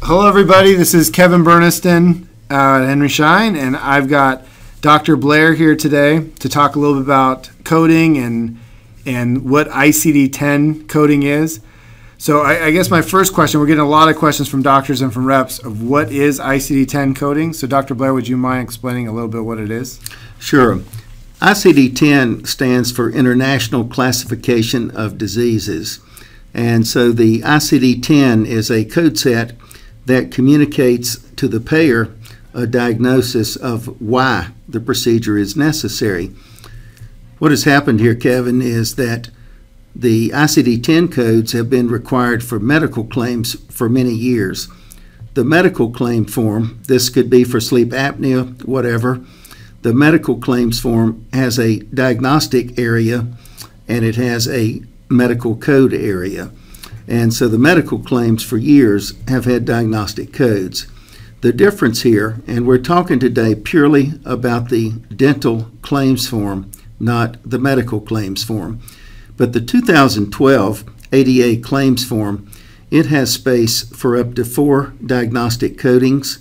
Hello, everybody. This is Kevin Burniston at Henry Schein, and I've got Dr. Blair here today to talk a little bit about coding and what ICD-10 coding is. So I guess my first question, we're getting a lot of questions from doctors and from reps of what is ICD-10 coding. So Dr. Blair, would you mind explaining a little bit what it is? Sure. ICD-10 stands for International Classification of Diseases. And so the ICD-10 is a code set that communicates to the payer a diagnosis of why the procedure is necessary. What has happened here, Kevin, is that the ICD-10 codes have been required for medical claims for many years. The medical claim form, this could be for sleep apnea, whatever, the medical claims form has a diagnostic area and it has a medical code area. And so the medical claims for years have had diagnostic codes. The difference here, and we're talking today purely about the dental claims form, not the medical claims form. But the 2012 ADA claims form, it has space for up to 4 diagnostic codings,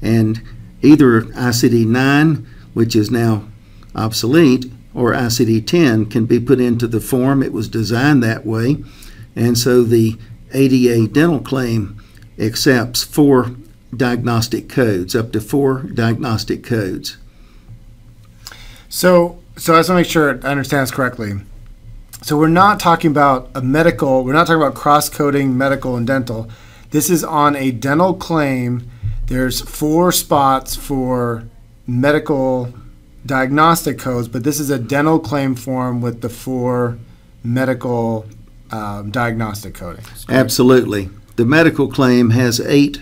and either ICD-9, which is now obsolete, or ICD-10 can be put into the form. It was designed that way. And so the ADA dental claim accepts 4 diagnostic codes, up to 4 diagnostic codes. So I just want to make sure I understand this correctly. So we're not talking about we're not talking about cross-coding medical and dental. This is on a dental claim. There's 4 spots for medical diagnostic codes, but this is a dental claim form with the 4 medical diagnostic coding. Absolutely. The medical claim has 8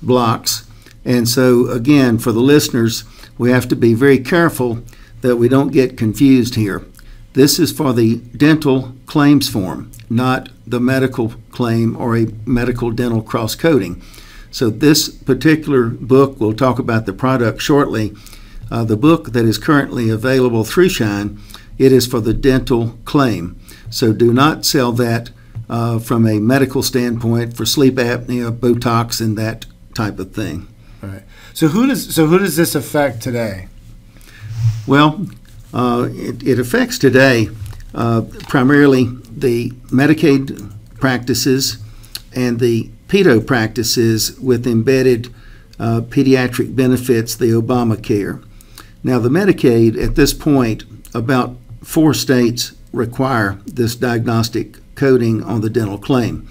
blocks, and so again, for the listeners, we have to be very careful that we don't get confused here. This is for the dental claims form, not the medical claim or a medical dental cross-coding. So this particular book, we'll talk about the product shortly. The book that is currently available through Schein, it is for the dental claim. So do not sell that from a medical standpoint for sleep apnea, Botox, and that type of thing. All right. So who does this affect today? Well, it affects today primarily the Medicaid practices and the pedo practices with embedded pediatric benefits, the Obamacare. Now, the Medicaid, at this point, about 4 states require this diagnostic coding on the dental claim.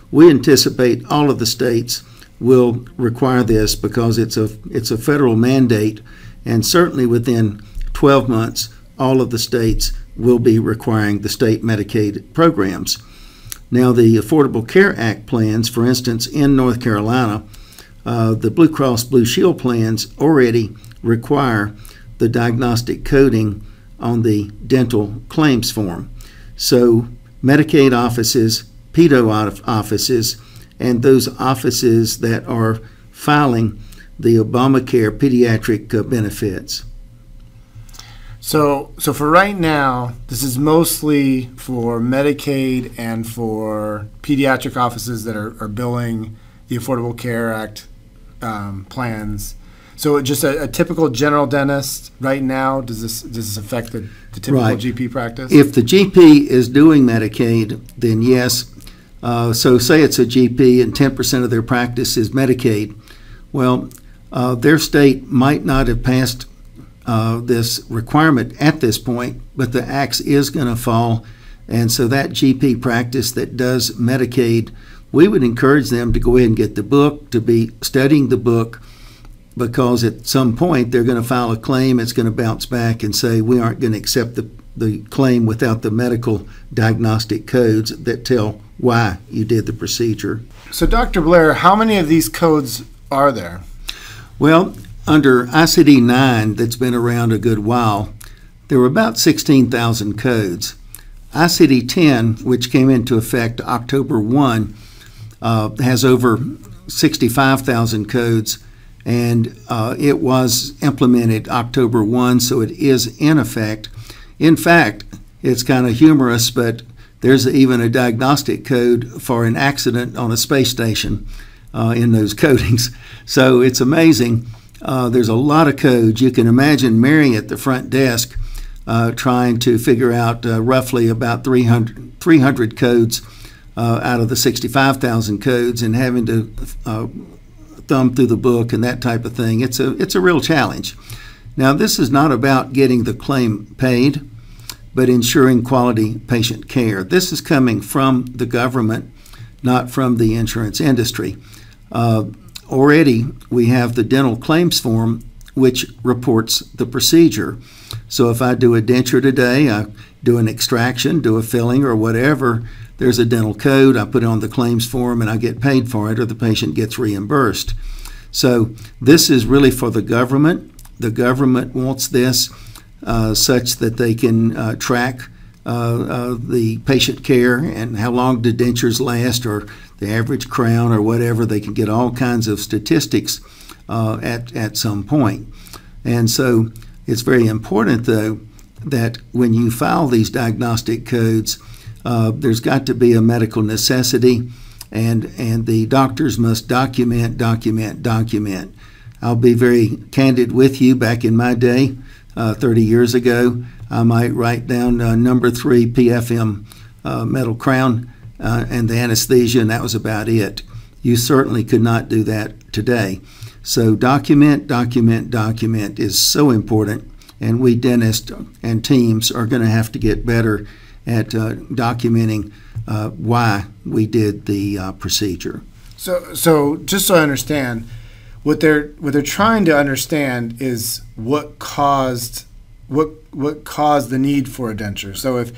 We anticipate all of the states will require this because it's a federal mandate, and certainly within 12 months, all of the states will be requiring the state Medicaid programs. Now, the Affordable Care Act plans, for instance, in North Carolina, the Blue Cross Blue Shield plans already require the diagnostic coding on the dental claims form. So Medicaid offices, pedo offices, and those offices that are filing the Obamacare pediatric benefits. So for right now, this is mostly for Medicaid and for pediatric offices that are billing the Affordable Care Act plans. So just a typical general dentist right now, does this affect the typical GP practice? If the GP is doing Medicaid, then yes. So say it's a GP and 10% of their practice is Medicaid. Well, their state might not have passed this requirement at this point, but the axe is going to fall. And so that GP practice that does Medicaid, we would encourage them to go ahead and get the book, to be studying the book, because at some point they're going to file a claim. It's going to bounce back and say we aren't going to accept the claim without the medical diagnostic codes that tell why you did the procedure. So Dr. Blair, how many of these codes are there? Well, under ICD-9 that's been around a good while, there were about 16,000 codes. ICD-10, which came into effect October 1, has over 65,000 codes, and it was implemented October 1, so it is in effect. In fact, it's kind of humorous, but there's even a diagnostic code for an accident on a space station. in those coatings. So it's amazing. There's a lot of codes. You can imagine Mary at the front desk trying to figure out roughly about 300 codes out of the 65,000 codes, and having to thumb through the book and that type of thing. It's a real challenge. Now, this is not about getting the claim paid, but ensuring quality patient care. This is coming from the government, not from the insurance industry. Already, we have the dental claims form, which reports the procedure. So if I do a denture today, I do an extraction, do a filling, or whatever, there's a dental code, I put it on the claims form, and I get paid for it, or the patient gets reimbursed. So this is really for the government. The government wants this such that they can track the patient care and how long do dentures last, or the average crown, or whatever. They can get all kinds of statistics at some point. And so it's very important, though, that when you file these diagnostic codes, there's got to be a medical necessity, and the doctors must document. I'll be very candid with you. Back in my day, 30 years ago, I might write down number 3 PFM metal crown and the anesthesia, and that was about it. You certainly could not do that today. So document is so important, and we dentists and teams are going to have to get better at documenting why we did the procedure. So just so I understand, what they're trying to understand is what caused the need for a denture. So if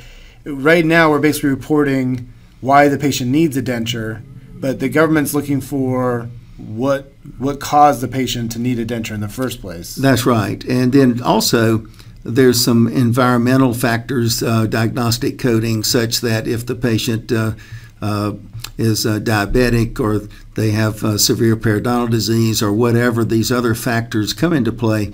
right now we're basically reporting why the patient needs a denture, but the government's looking for what caused the patient to need a denture in the first place. That's right. And then also there's some environmental factors, diagnostic coding, such that if the patient is diabetic, or they have severe periodontal disease, or whatever, these other factors come into play.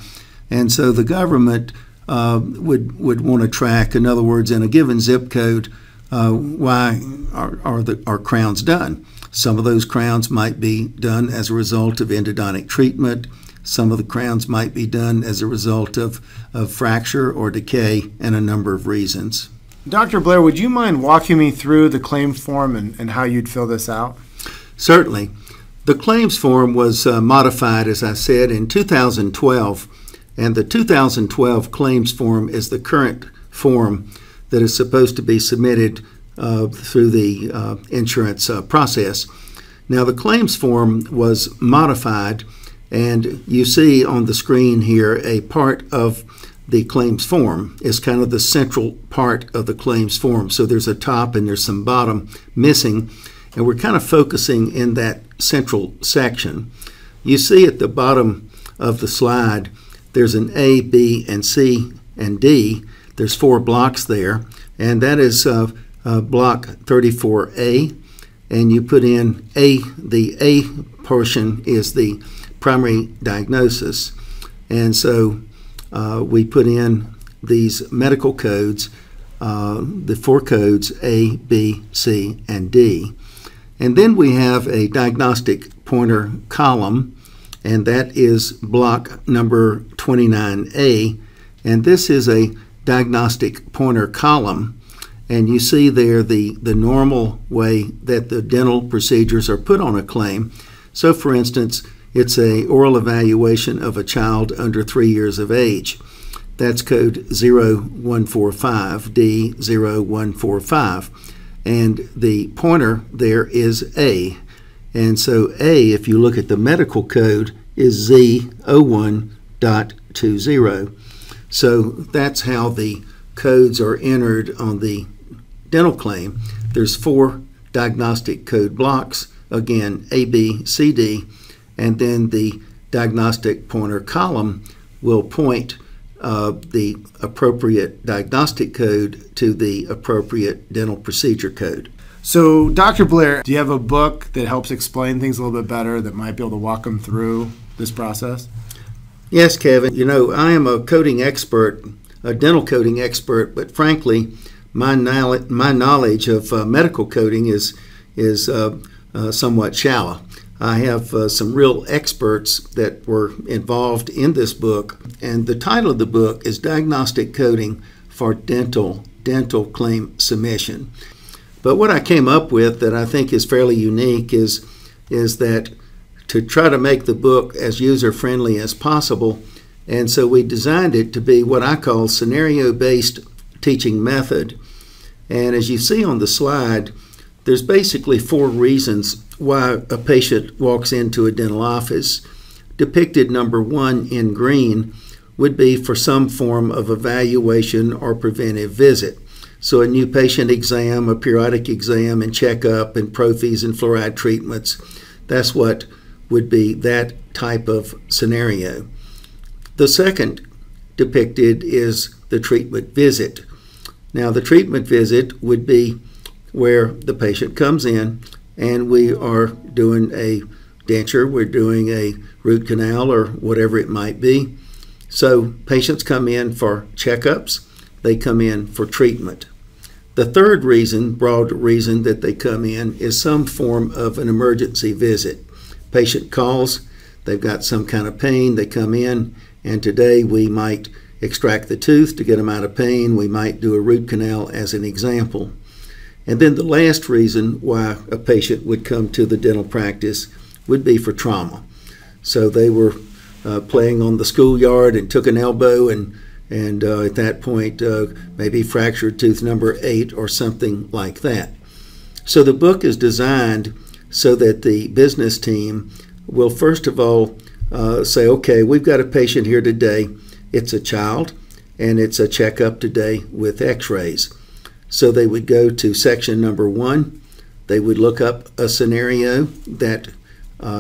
And so the government would want to track, in other words, in a given zip code, why are crowns done. Some of those crowns might be done as a result of endodontic treatment. Some of the crowns might be done as a result of fracture or decay, and a number of reasons. Dr. Blair, would you mind walking me through the claim form and how you'd fill this out? Certainly. The claims form was modified, as I said, in 2012, and the 2012 claims form is the current form that is supposed to be submitted through the insurance process. Now, the claims form was modified, and you see on the screen here a part of the claims form is kind of the central part of the claims form. So there's a top and there's some bottom missing, and we're kind of focusing in that central section. You see at the bottom of the slide, there's an A, B, and C, and D. There's 4 blocks there, and that is block 34A, and you put in A. The A portion is the primary diagnosis, and so we put in these medical codes, the 4 codes A, B, C, and D. And then we have a diagnostic pointer column, and that is block number 29A, and this is a diagnostic pointer column. And you see there the normal way that the dental procedures are put on a claim. So for instance, it's a oral evaluation of a child under 3 years of age. That's code 0145, D0145. And the pointer there is A. And so A, if you look at the medical code, is Z01.20. So that's how the codes are entered on the dental claim. There's 4 diagnostic code blocks, again, A, B, C, D, and then the diagnostic pointer column will point the appropriate diagnostic code to the appropriate dental procedure code. So, Dr. Blair, do you have a book that helps explain things a little bit better that might be able to walk them through this process? Yes, Kevin. You know, I am a coding expert, a dental coding expert, but frankly, my knowledge of medical coding is somewhat shallow. I have some real experts that were involved in this book, and the title of the book is Diagnostic Coding for Dental Claim Submission. But what I came up with that I think is fairly unique is that to try to make the book as user-friendly as possible, and so we designed it to be what I call scenario-based teaching method. And as you see on the slide, there's basically 4 reasons why a patient walks into a dental office. Depicted number 1 in green would be for some form of evaluation or preventive visit. So a new patient exam, a periodic exam and checkup and prophies and fluoride treatments, that's what would be that type of scenario. The second depicted is the treatment visit. Now the treatment visit would be where the patient comes in and we are doing a denture, we're doing a root canal or whatever it might be. So patients come in for checkups, they come in for treatment. The third reason, broad reason that they come in is some form of an emergency visit. Patient calls, they've got some kind of pain, they come in, and today we might extract the tooth to get them out of pain, we might do a root canal as an example. And then the last reason why a patient would come to the dental practice would be for trauma. So they were playing on the schoolyard and took an elbow and at that point maybe fractured tooth number 8 or something like that. So the book is designed so that the business team will first of all say, okay, we've got a patient here today. It's a child and it's a checkup today with x-rays. So they would go to section number 1. They would look up a scenario that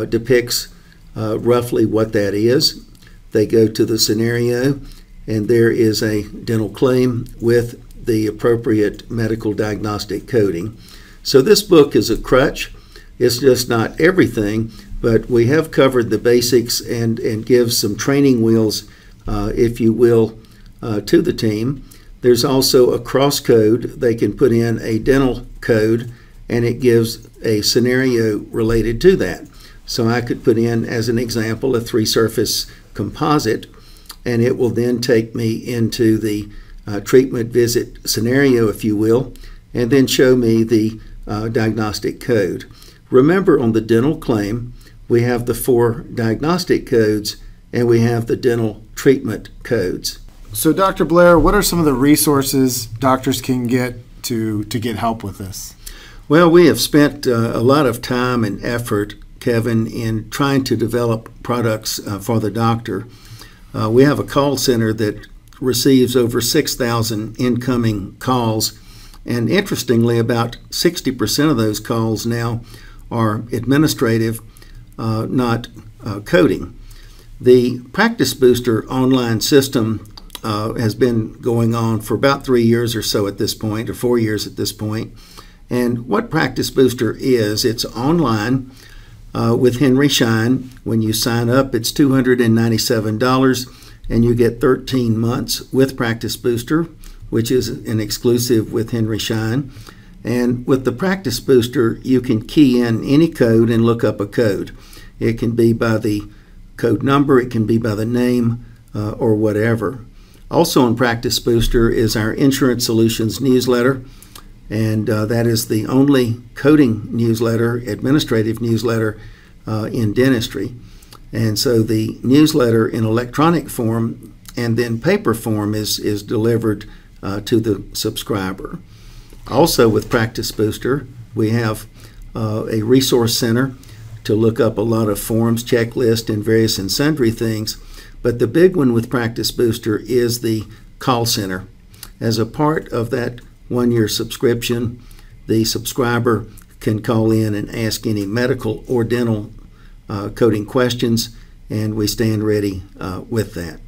depicts roughly what that is. They go to the scenario and there is a dental claim with the appropriate medical diagnostic coding. So this book is a crutch. It's just not everything, but we have covered the basics and give some training wheels, if you will, to the team. There's also a cross code. They can put in a dental code and it gives a scenario related to that. So I could put in, as an example, a 3-surface composite, and it will then take me into the treatment visit scenario, if you will, and then show me the diagnostic code. Remember, on the dental claim, we have the 4 diagnostic codes and we have the dental treatment codes. So Dr. Blair, what are some of the resources doctors can get to get help with this? Well, we have spent a lot of time and effort, Kevin, in trying to develop products for the doctor. We have a call center that receives over 6,000 incoming calls, and interestingly, about 60% of those calls now are administrative, not coding. The Practice Booster online system has been going on for about 3 years or so at this point, or 4 years at this point. And what Practice Booster is, it's online with Henry Schein. When you sign up, it's $297, and you get 13 months with Practice Booster, which is an exclusive with Henry Schein. And with the Practice Booster, you can key in any code and look up a code. It can be by the code number, it can be by the name, or whatever. Also on Practice Booster is our Insurance Solutions newsletter, and that is the only coding newsletter, administrative newsletter in dentistry. And so the newsletter in electronic form and then paper form is delivered to the subscriber. Also with Practice Booster, we have a resource center to look up a lot of forms, checklists, and various and sundry things. But the big one with Practice Booster is the call center. As a part of that 1-year subscription, the subscriber can call in and ask any medical or dental coding questions, and we stand ready with that.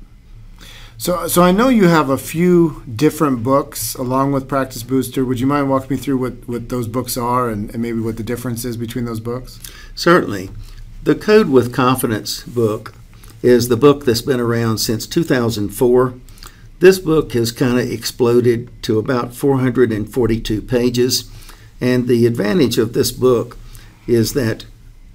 So I know you have a few different books along with Practice Booster. Would you mind walking me through what those books are and maybe what the difference is between those books? Certainly. The Code with Confidence book is the book that's been around since 2004. This book has kind of exploded to about 442 pages, and the advantage of this book is that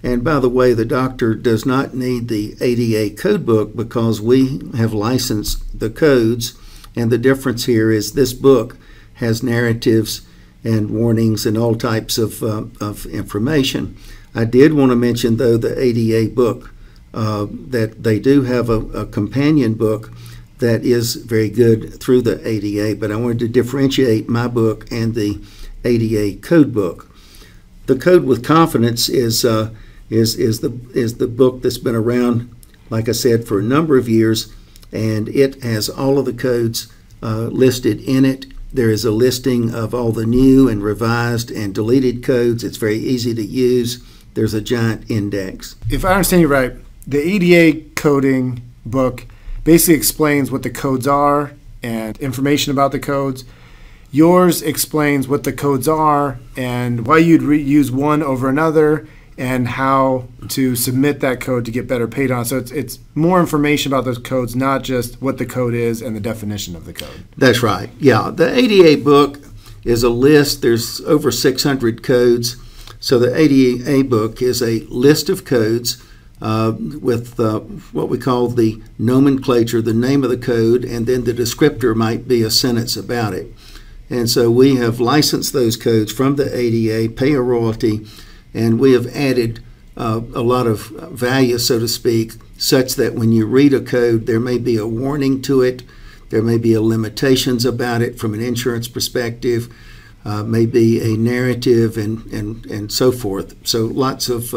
And by the way, the doctor does not need the ADA code book because we have licensed the codes. And the difference here is this book has narratives and warnings and all types of information. I did want to mention, though, the ADA book, that they do have a companion book that is very good through the ADA, but I wanted to differentiate my book and the ADA code book. The Code with Confidence is the book that's been around, like I said, for a number of years, and it has all of the codes listed in it. There is a listing of all the new and revised and deleted codes. It's very easy to use. There's a giant index. If I understand you right, the ADA coding book basically explains what the codes are and information about the codes. Yours explains what the codes are and why you'd use one over another and how to submit that code to get better paid on. So it's more information about those codes, not just what the code is and the definition of the code. That's right. Yeah, the ADA book is a list. There's over 600 codes. So the ADA book is a list of codes with what we call the nomenclature, the name of the code, and then the descriptor might be a sentence about it. And so we have licensed those codes from the ADA, pay a royalty, and we have added a lot of value, so to speak, such that when you read a code, there may be a warning to it, there may be limitations about it from an insurance perspective, may be a narrative, and so forth. So lots of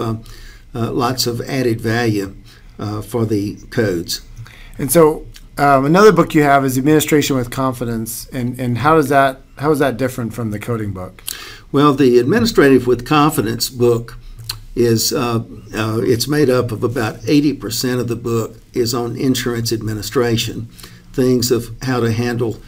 added value for the codes. And so another book you have is Administration with Confidence, and how is that different from the coding book? Well, the Administrative with Confidence book is it's made up of about 80% of the book is on insurance administration, things of how to handle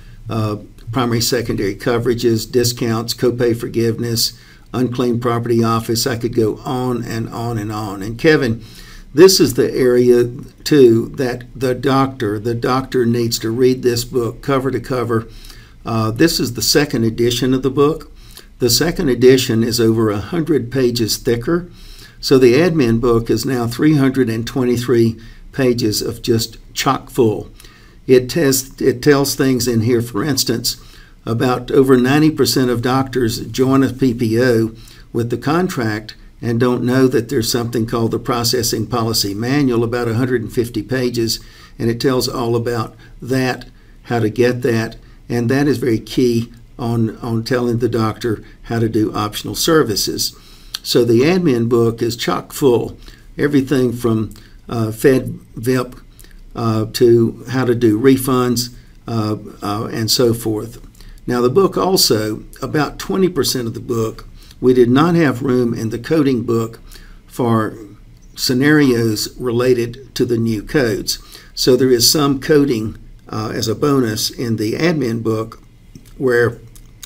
primary, secondary coverages, discounts, copay forgiveness, unclaimed property office. I could go on and on and on. And Kevin, this is the area too that the doctor needs to read this book cover to cover. This is the second edition of the book. The second edition is over 100 pages thicker. So the admin book is now 323 pages of just chock full. It tells things in here, for instance, about over 90% of doctors join a PPO with the contract and don't know that there's something called the Processing Policy Manual, about 150 pages, and it tells all about that, how to get that, and that is very key on telling the doctor how to do optional services. So the admin book is chock full, everything from Fed VIP to how to do refunds and so forth. Now the book also, about 20% of the book, we did not have room in the coding book for scenarios related to the new codes. So there is some coding as a bonus in the admin book where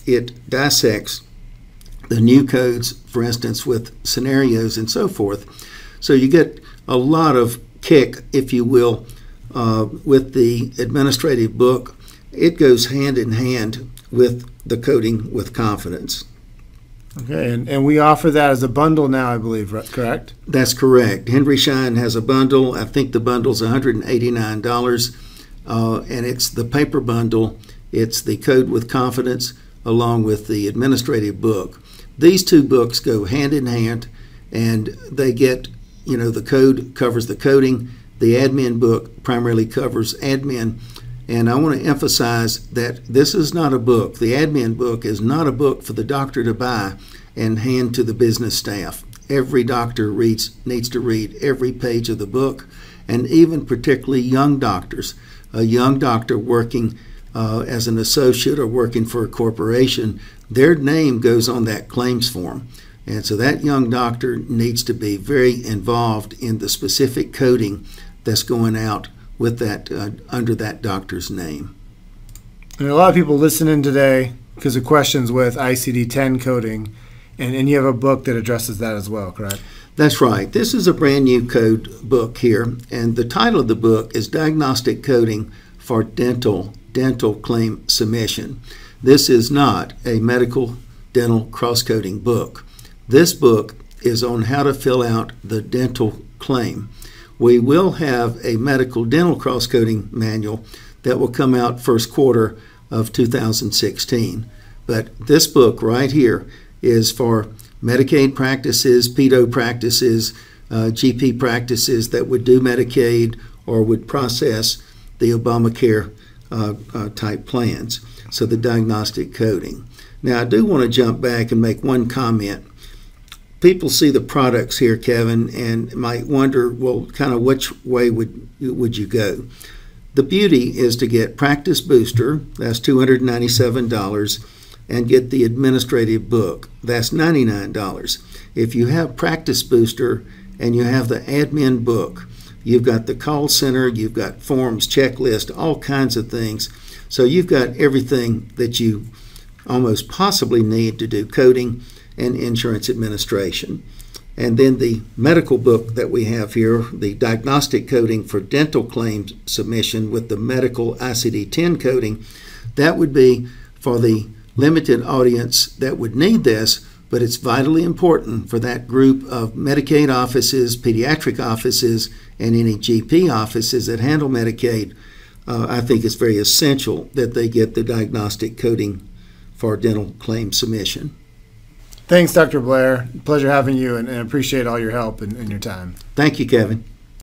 it dissects the new codes, for instance, with scenarios and so forth. So you get a lot of kick, if you will, with the administrative book. It goes hand in hand with the Coding with Confidence. Okay, and we offer that as a bundle now, I believe, correct? That's correct. Henry Schein has a bundle. I think the bundle's $189, and it's the paper bundle. It's the Code with Confidence along with the administrative book. These two books go hand in hand, and they get, the code covers the coding. The admin book primarily covers admin. And I want to emphasize that this is not a book. The admin book is not a book for the doctor to buy and hand to the business staff. Every doctor needs to read every page of the book, and even particularly young doctors. A young doctor working as an associate or working for a corporation, their name goes on that claims form. And so that young doctor needs to be very involved in the specific coding that's going out with that under that doctor's name. And a lot of people listening today because of questions with ICD-10 coding, and you have a book that addresses that as well, correct? That's right. This is a brand new code book here, and the title of the book is Diagnostic Coding for Dental Claim Submission. This is not a medical dental cross-coding book. This book is on how to fill out the dental claim. We will have a medical dental cross-coding manual that will come out first quarter of 2016. But this book right here is for Medicaid practices, pedo practices, GP practices that would do Medicaid or would process the Obamacare type plans. So the diagnostic coding. Now I do want to jump back and make one comment. People see the products here, Kevin, and might wonder, well, kind of which way would you go? The beauty is to get Practice Booster, that's $297, and get the administrative book, that's $99. If you have Practice Booster and you have the admin book, you've got the call center, you've got forms, checklist, all kinds of things. So you've got everything that you almost possibly need to do coding and insurance administration. And then the medical book that we have here, the diagnostic coding for dental claims submission with the medical ICD-10 coding, that would be for the limited audience that would need this, but it's vitally important for that group of Medicaid offices, pediatric offices, and any GP offices that handle Medicaid. I think it's very essential that they get the diagnostic coding for dental claim submission. Thanks, Dr. Blair. Pleasure having you, and appreciate all your help and your time. Thank you, Kevin.